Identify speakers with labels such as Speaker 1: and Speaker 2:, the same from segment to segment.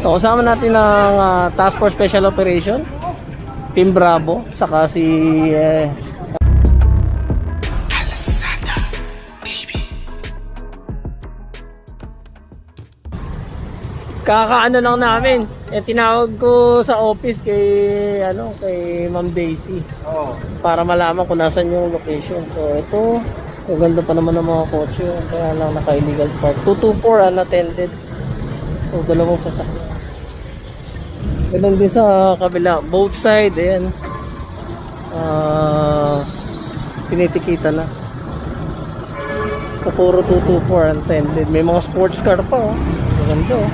Speaker 1: So, kasama natin ang Task Force Special Operation, Team Bravo, saka si kakaano lang namin. Tinawag ko sa office kay Ma'am Daisy. Para malaman kung nasan yung location. So ito, maganda pa naman ng mga kotse, kaya lang naka-illegal park. 224 unattended. So dalawang sasakyan. Ganun din sa kabila, both side, ayan. Tinitikita na. Sa puro 224 unattended. May mga sports car pa, oh. Maganda, oh.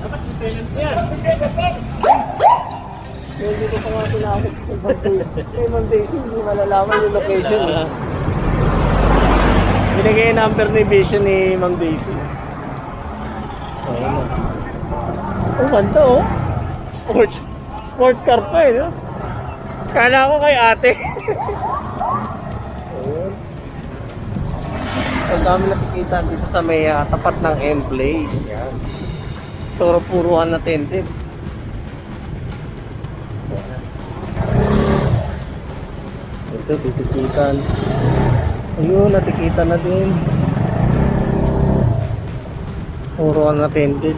Speaker 2: Dapat i-payment yan.
Speaker 1: Hindi ko pa nga tinawag kay Ma'am Daisy, hindi malalaman yung location. Binigay yung number ni Vision ni Ma'am Daisy. Ayun. Ang ganda, oh. Sports car pa, eh, no? Kala ko kay ate. Ayun. Ang dami nakikita dito sa may tapat ng M-Place. Yan. Puro unattended. Ito, titikitan. Ayun, natikita na din. Puro unattended.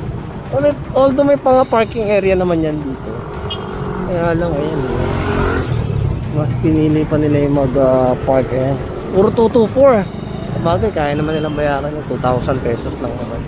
Speaker 1: Although may pang parking area naman yan dito. Kaya lang, ayan. Mas pinili pa nila yung mag-park. Ayan. Puro 224. Sabagay, kaya naman nilang bayaran ng 2,000 pesos lang naman.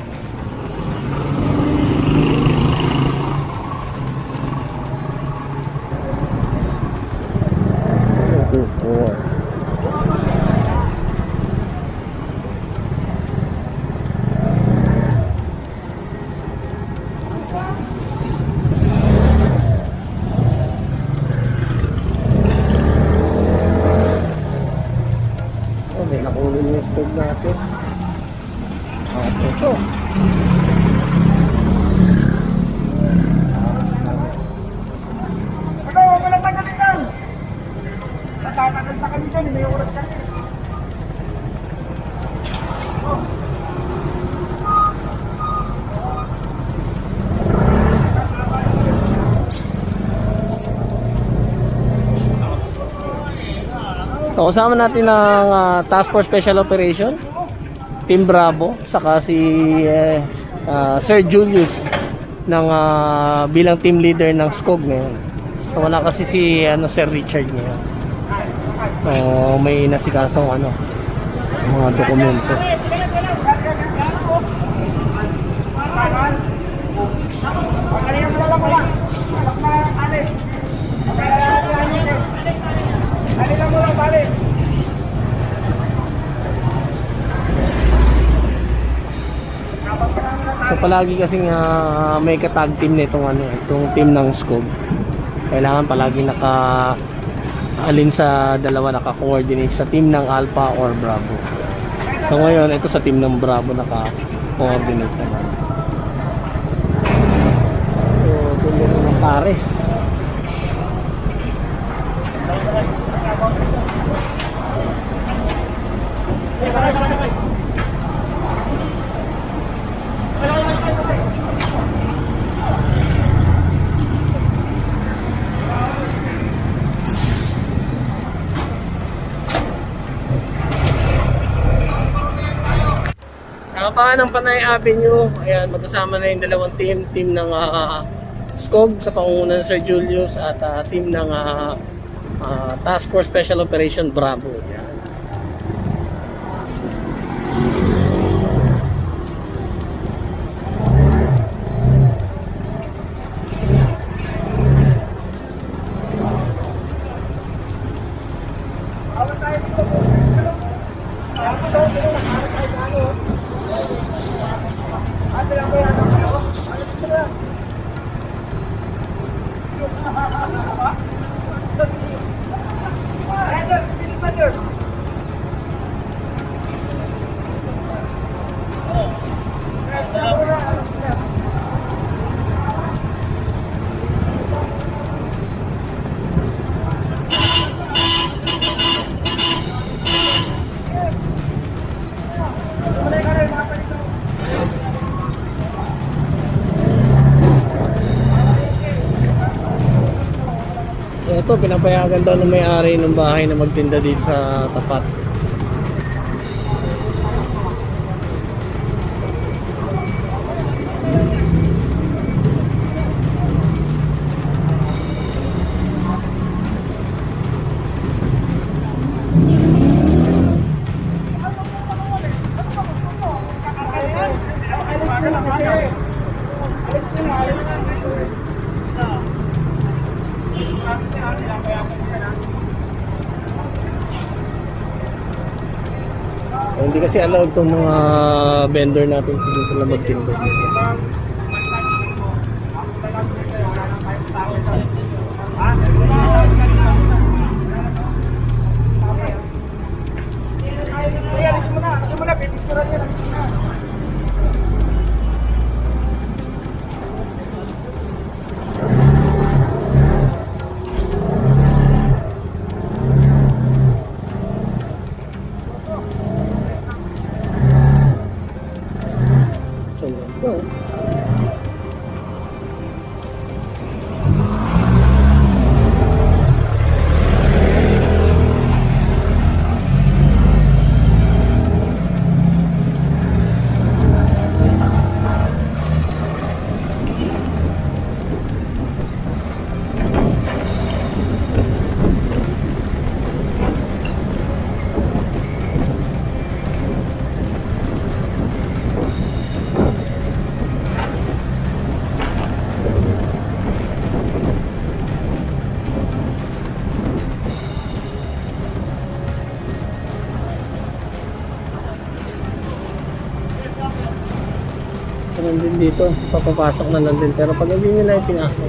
Speaker 1: May nakunin yung stove natin. Ito.
Speaker 2: Walang tagalitan. Natatagal sa kami dyan, may oras kami.
Speaker 1: So, kasama natin ang Task Force Special Operation, Team Bravo, saka si Sir Julius ng bilang team leader ng SCOG ngayon. So wala kasi si Sir Richard ngayon. So may nasikasong mga dokumento. So palagi kasing may katag team nitong itong team ng SCOG. Kailangan palagi alin sa dalawa naka-coordinate sa team ng Alpha or Bravo. So ngayon ito sa team ng Bravo naka-coordinate naman. So tuloy ng Pares. Kapahan ng Panay Avenue, ayan, magkasama na yung dalawang team ng SCOG sa pangunguna ng Sir Julius at team ng Task Force Special Operation Bravo. Ayan. ito, pinapayagan daw ng may-ari ng bahay na magtinda dito sa tapat. Hindi kasi allowed itong mga vendor natin dito na magtinda dito. So, go. Nandun dito, papapasok na nandun, pero pag hindi nila ipinasok,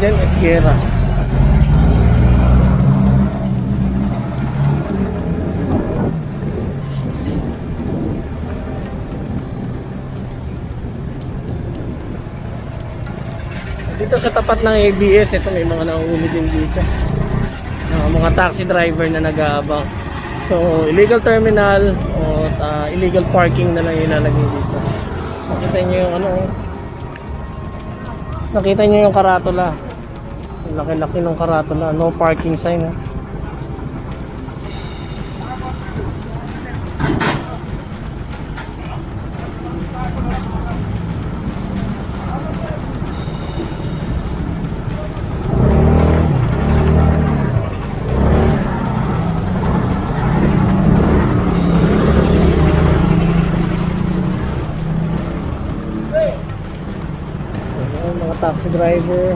Speaker 1: Garden Esguerra. Dito sa tapat ng ABS, ito may mga nanguhuli din dito. Mga taxi driver na nag-aabang. So, illegal terminal o illegal parking na lang ilalagay dito. Nakita nyo yung ano, nakita nyo yung karatula. Ang laki-laki ng karatula. No parking sign. Mga taxi driver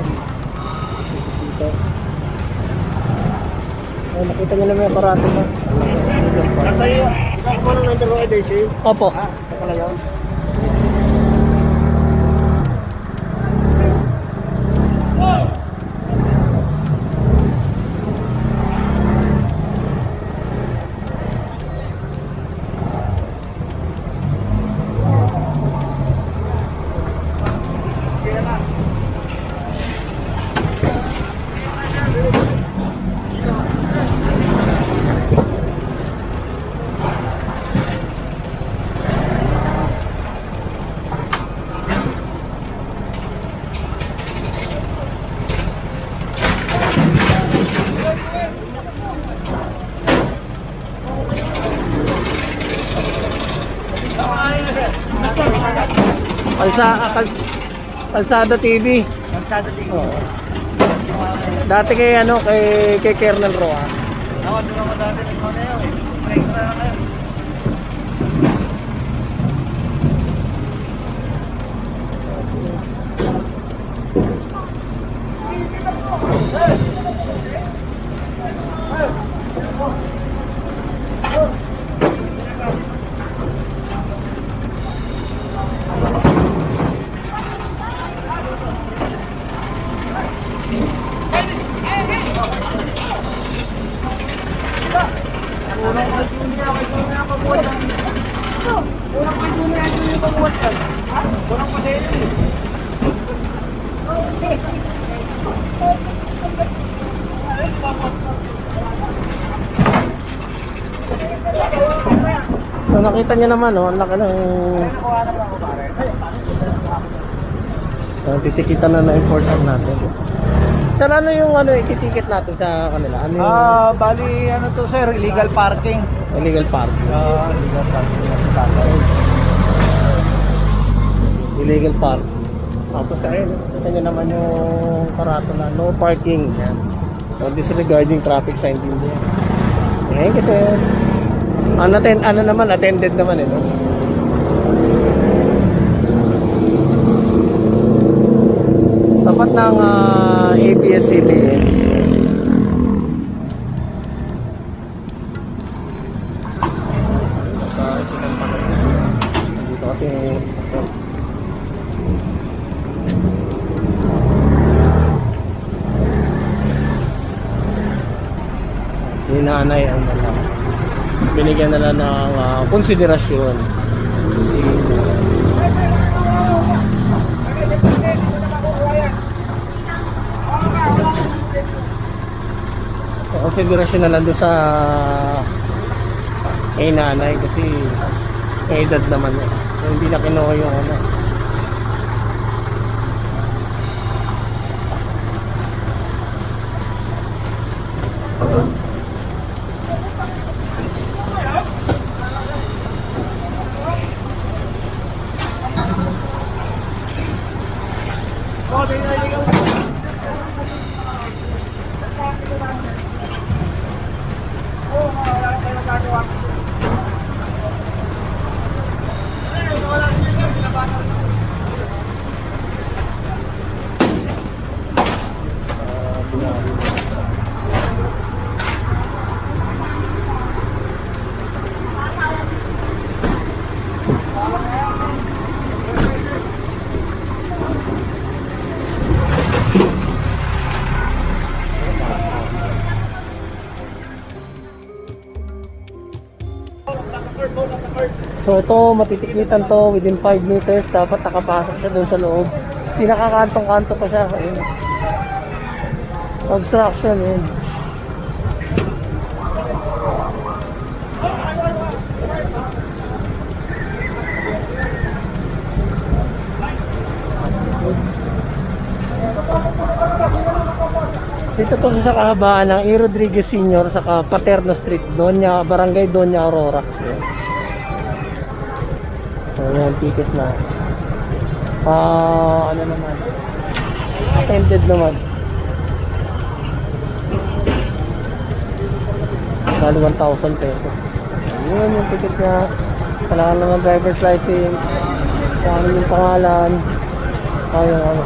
Speaker 1: dito. Oh, nakita nyo naman yung karate mo.
Speaker 2: Nasa iyo, ikaw mo nang nandiyan ko kay Daisy?
Speaker 1: Opo.
Speaker 2: Ha? Ito pala yun? Kalsada TV. Kalsada din.
Speaker 1: Oo. Dati kay ano kay Kernel Roa.
Speaker 2: Ako, doon ako dati nagmamayaw eh. Break na lang kayo.
Speaker 1: So nakita niyo naman, oh, ang laki ng titikitan na na-importan natin. Sir, ano yung ititikit natin sa kanila? Ano yung
Speaker 2: Bali, ano to sir, illegal parking.
Speaker 1: illegal parking?
Speaker 2: Illegal parking na sa tatay.
Speaker 1: Illegal parking. Tapos ayun, kita nyo naman yung karatula, no parking. Yan. So disregarding traffic sign din yan. Ayan kasi, ano naman, attended naman ito. Tapat ng ABS-CBN. Dito kasi si nanay ang binigyan nila ng konsiderasyon. Konsiderasyon na lang doon sa kay nanay kasi may edad naman yun. Hindi na kinuha yung ano. So ito, matitikitan to within 5 meters. Dapat nakapasok siya doon sa loob. Pinakakantong-kanto pa siya. Ayun. Obstruction yun. Dito to sa kahabaan ng E. Rodriguez Sr. sa Paterno Street, Barangay Doña Aurora. So, yan, ticket na. Ano naman? Attended naman. Bali 1,000 pesos. Yun yung ticket niya. Kailangan naman driver's license. Kung ano yung pangalan. Ayun, ano.